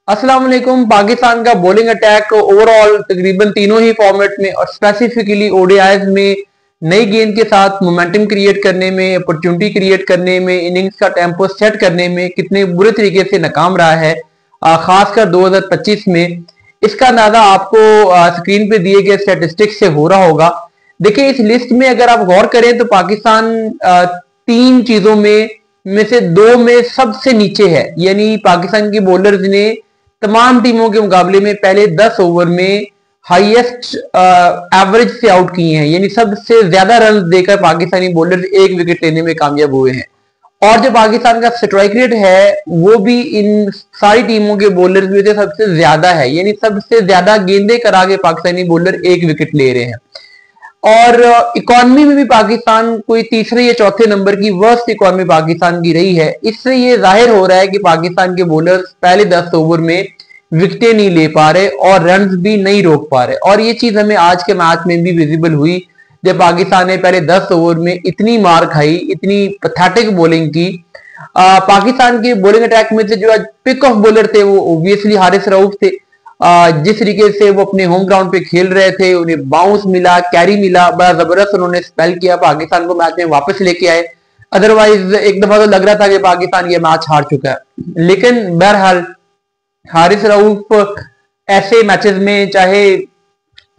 अस्सलाम वालेकुम। पाकिस्तान का बॉलिंग अटैक ओवरऑल तकरीबन तीनों ही फॉर्मेट में और स्पेसिफिकली ओडीआईज में नई गेंद के साथ मोमेंटम क्रिएट करने में, अपॉर्चुनिटी क्रिएट करने में, इनिंग्स का टेम्पो सेट करने में कितने बुरे तरीके से नाकाम रहा है, खासकर 2025 में। इसका अंदाजा आपको स्क्रीन पे दिए गए स्टैटिस्टिक्स से हो रहा होगा। देखिए, इस लिस्ट में अगर आप गौर करें तो पाकिस्तान तीन चीजों में से दो में सबसे नीचे है। यानी पाकिस्तान के बॉलर्स ने तमाम टीमों के मुकाबले में पहले 10 ओवर में हाईएस्ट एवरेज से आउट किए हैं। यानी सबसे ज्यादा रन देकर पाकिस्तानी बॉलर्स एक विकेट लेने में कामयाब हुए हैं। और जो पाकिस्तान का स्ट्राइक रेट है वो भी इन सारी टीमों के बॉलर्स में से सबसे ज्यादा है। यानी सबसे ज्यादा गेंदें करा के पाकिस्तानी बॉलर एक विकेट ले रहे हैं। और इकॉनमी में भी पाकिस्तान कोई तीसरे या चौथे नंबर की वर्स्ट इकॉनमी पाकिस्तान की रही है। इससे ये जाहिर हो रहा है कि पाकिस्तान के बॉलर्स पहले 10 ओवर में विकेटें नहीं ले पा रहे और रन्स भी नहीं रोक पा रहे। और ये चीज हमें आज के मैच में भी विजिबल हुई जब पाकिस्तान ने पहले 10 ओवर में इतनी मार खाई, इतनी पैथेटिक बॉलिंग की। पाकिस्तान के बॉलिंग अटैक में से जो आज पिक ऑफ बॉलर थे वो ओब्वियसली हारिस रऊफ थे। जिस तरीके से वो अपने होम ग्राउंड पे खेल रहे थे, उन्हें बाउंस मिला, कैरी मिला, बड़ा जबरदस्त उन्होंने स्पेल किया, पाकिस्तान को मैच में वापस लेके आए। अदरवाइज एक दफा तो लग रहा था कि पाकिस्तान ये मैच हार चुका है। लेकिन बहरहाल हारिस रऊफ ऐसे मैचेस में चाहे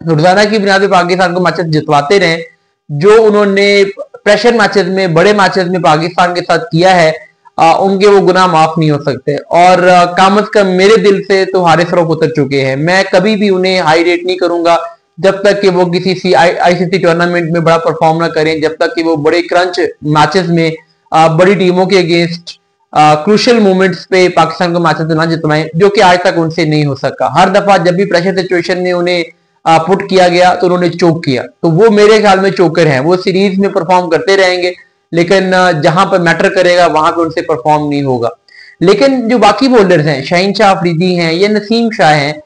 रोजाना की बुनियाद पर पाकिस्तान को मैचेस जितवाते रहे, जो उन्होंने प्रेशर मैचेस में, बड़े मैचेस में पाकिस्तान के साथ किया है, उनके वो गुनाह माफ नहीं हो सकते। और कम अज कम मेरे दिल से तो हारिस रऊफ उतर चुके हैं। मैं कभी भी उन्हें हाई रेट नहीं करूंगा जब तक कि वो किसी आईसीसी टूर्नामेंट में बड़ा परफॉर्म ना करें, जब तक कि वो बड़े क्रंच मैचेस में बड़ी टीमों के अगेंस्ट क्रूशियल मोमेंट्स पे पाकिस्तान को मैचेस ना जितवाएं, जो कि आज तक उनसे नहीं हो सका। हर दफा जब भी प्रेशर सिचुएशन में उन्हें पुट किया गया तो उन्होंने चोक किया। तो वो मेरे ख्याल में चोकर हैं। वो सीरीज में परफॉर्म करते रहेंगे लेकिन जहां पर मैटर करेगा वहां पर उनसे परफॉर्म नहीं होगा। लेकिन जो बाकी बॉलर्स हैं, शाहीन शाह अफरीदी हैं या नसीम शाह हैं,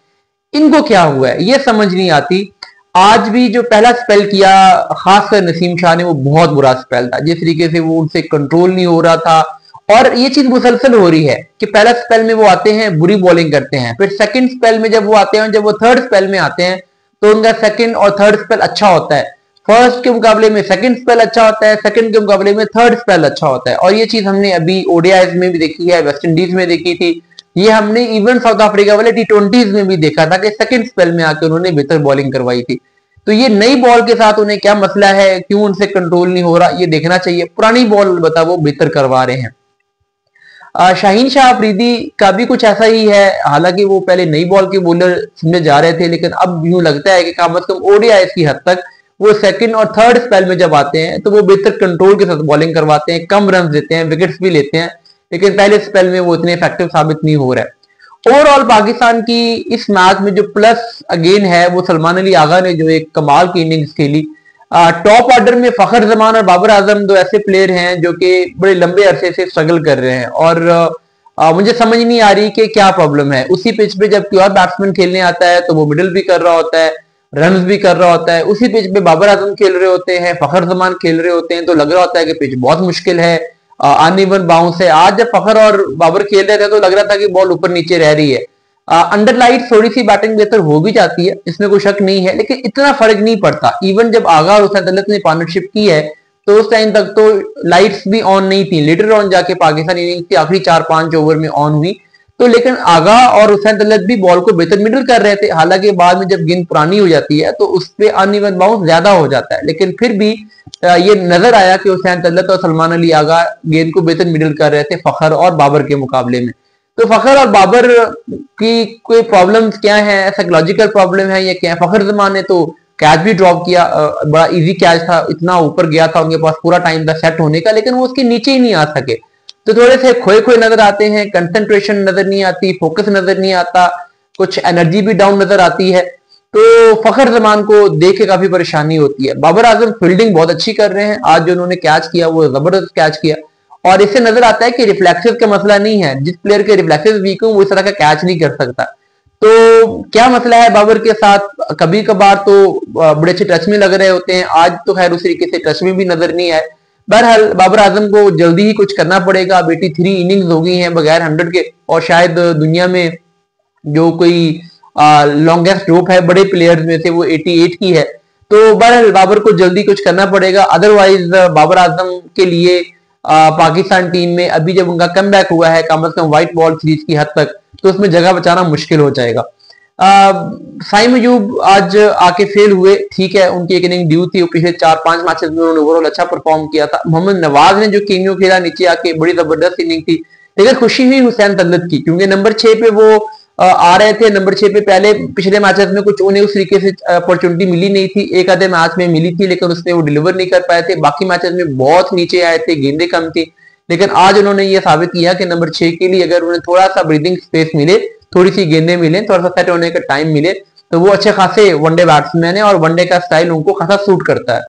इनको क्या हुआ है ये समझ नहीं आती। आज भी जो पहला स्पेल किया, खासकर नसीम शाह ने, वो बहुत बुरा स्पेल था। जिस तरीके से वो उनसे कंट्रोल नहीं हो रहा था। और ये चीज मुसलसल हो रही है कि पहला स्पेल में वो आते हैं, बुरी बॉलिंग करते हैं, फिर सेकंड स्पेल में जब वो आते हैं, जब वो थर्ड स्पेल में आते हैं तो उनका सेकंड और थर्ड स्पेल अच्छा होता है। फर्स्ट के मुकाबले में सेकंड स्पेल अच्छा होता है, सेकंड के मुकाबले में थर्ड स्पेल अच्छा होता है। और ये चीज हमने अभी ओडीआईज में भी देखी है, वेस्ट इंडीज में देखी थी, ये हमने इवन साउथ अफ्रीका वाले टी20 में भी देखा था कि सेकंड स्पेल में आके उन्होंने बेहतर बॉलिंग करवाई थी। तो ये नई बॉल के साथ उन्हें क्या मसला है, क्यों उनसे कंट्रोल नहीं हो रहा, ये देखना चाहिए। पुरानी बॉल बता वो बेहतर करवा रहे हैं। शाहीन शाह अफरीदी का भी कुछ ऐसा ही है। हालांकि वो पहले नई बॉल के बॉलर समझे जा रहे थे, लेकिन अब यूं लगता है कि कम अज कम ओडीआईज की हद तक वो सेकंड और थर्ड स्पेल में जब आते हैं तो वो बेहतर कंट्रोल के साथ बॉलिंग करवाते हैं, कम रन देते हैं, विकेट्स भी लेते हैं। लेकिन पहले स्पेल में वो इतने इफेक्टिव साबित नहीं हो रहा है। ओवरऑल पाकिस्तान की इस मैच में जो प्लस अगेन है वो सलमान अली आगा ने जो एक कमाल की इनिंग्स खेली। टॉप ऑर्डर में फखर जमान और बाबर आजम दो ऐसे प्लेयर हैं जो कि बड़े लंबे अरसे से स्ट्रगल कर रहे हैं। और मुझे समझ नहीं आ रही कि क्या प्रॉब्लम है। उसी पिच पे जब कोई और बैट्समैन खेलने आता है तो वो मिडिल भी कर रहा होता है, रन भी कर रहा होता है। उसी पिच पे बाबर आजम खेल रहे होते हैं, फखर जमान खेल रहे होते हैं, तो लग रहा होता है कि पिच बहुत मुश्किल है, अनइवन बाउंस है। आज जब फखर और बाबर खेल रहे थे तो लग रहा था कि बॉल ऊपर नीचे रह रही है। अंडर लाइट थोड़ी सी बैटिंग बेहतर हो भी जाती है, इसमें कोई शक नहीं है, लेकिन इतना फर्क नहीं पड़ता। इवन जब आगा और हुसैन तलत ने पार्टनरशिप की है तो उस टाइम तक तो लाइट्स भी ऑन नहीं थी। लेटर ऑन जाके पाकिस्तान इनिंग्स की आखिरी 4-5 ओवर में ऑन हुई, तो लेकिन आगा और हुसैन तलत भी बॉल को बेहतर मिडल कर रहे थे। हालांकि बाद में जब गेंद पुरानी हो जाती है तो उस पर अनइवन बाउंस ज्यादा हो जाता है, लेकिन फिर भी ये नजर आया कि हुसैन तलत और सलमान अली आगा गेंद को बेहतर मिडल कर रहे थे फखर और बाबर के मुकाबले में। तो फखर और बाबर की कोई प्रॉब्लम्स क्या है, साइकोलॉजिकल प्रॉब्लम है या क्या है? फखर जमान ने तो कैच भी ड्रॉप किया, बड़ा इजी कैच था, इतना ऊपर गया था, उनके पास पूरा टाइम था सेट होने का, लेकिन वो उसके नीचे ही नहीं आ सके। तो थोड़े से खोए खोए नजर आते हैं, कंसंट्रेशन नजर नहीं आती, फोकस नजर नहीं आता, कुछ एनर्जी भी डाउन नजर आती है। तो फखर जमान को देख के काफी परेशानी होती है। बाबर आजम फील्डिंग बहुत अच्छी कर रहे हैं, आज जो उन्होंने कैच किया वो जबरदस्त कैच किया। और इससे नजर आता है कि रिफ्लेक्सेस का मसला नहीं है। जिस प्लेयर के रिफ्लेक्सेस वीक हो वो इस तरह का कैच नहीं कर सकता। तो क्या मसला है बाबर के साथ? कभी कभार तो बड़े अच्छे टच में लग रहे होते हैं, आज तो खैर उस तरीके से टच में भी नजर नहीं आए। बहरहाल बाबर आजम को जल्दी ही कुछ करना पड़ेगा। 83 इनिंग्स हो गई हैं बगैर 100 के, और शायद दुनिया में जो कोई लॉन्गेस्ट ड्रॉप है बड़े प्लेयर्स में से, वो 88 की है। तो बहरहाल बाबर को जल्दी कुछ करना पड़ेगा, अदरवाइज बाबर आजम के लिए पाकिस्तान टीम में अभी जब उनका कम बैक हुआ है कम से कम व्हाइट बॉल सीरीज की हद तक, तो उसमें जगह बचाना मुश्किल हो जाएगा। साइम अयूब आज आके फेल हुए, ठीक है, उनकी एक इनिंग ड्यू थी, पिछले 4-5 मैचेस में उन्होंने ओवरऑल अच्छा परफॉर्म किया था। मोहम्मद नवाज ने जो केमियो खेला नीचे आके, बड़ी जबरदस्त इनिंग थी, लेकिन खुशी हुई हुसैन तलत की, क्योंकि नंबर 6 पे वो आ रहे थे। नंबर 6 पे पहले पिछले मैचेस में कुछ उन्हें उस तरीके से अपॉर्चुनिटी मिली नहीं थी, एक आधे मैच में मिली थी लेकिन उसने वो डिलीवर नहीं कर पाए थे। बाकी मैचेस में बहुत नीचे आए थे, गेंदें कम थी, लेकिन आज उन्होंने ये साबित किया कि नंबर 6 के लिए अगर उन्हें थोड़ा सा ब्रीदिंग स्पेस मिले, थोड़ी सी गेंदें मिले, थोड़ा सा सेट होने का टाइम मिले, तो वो अच्छे खासे वनडे बैट्समैन है और वनडे का स्टाइल उनको खासा सूट करता है।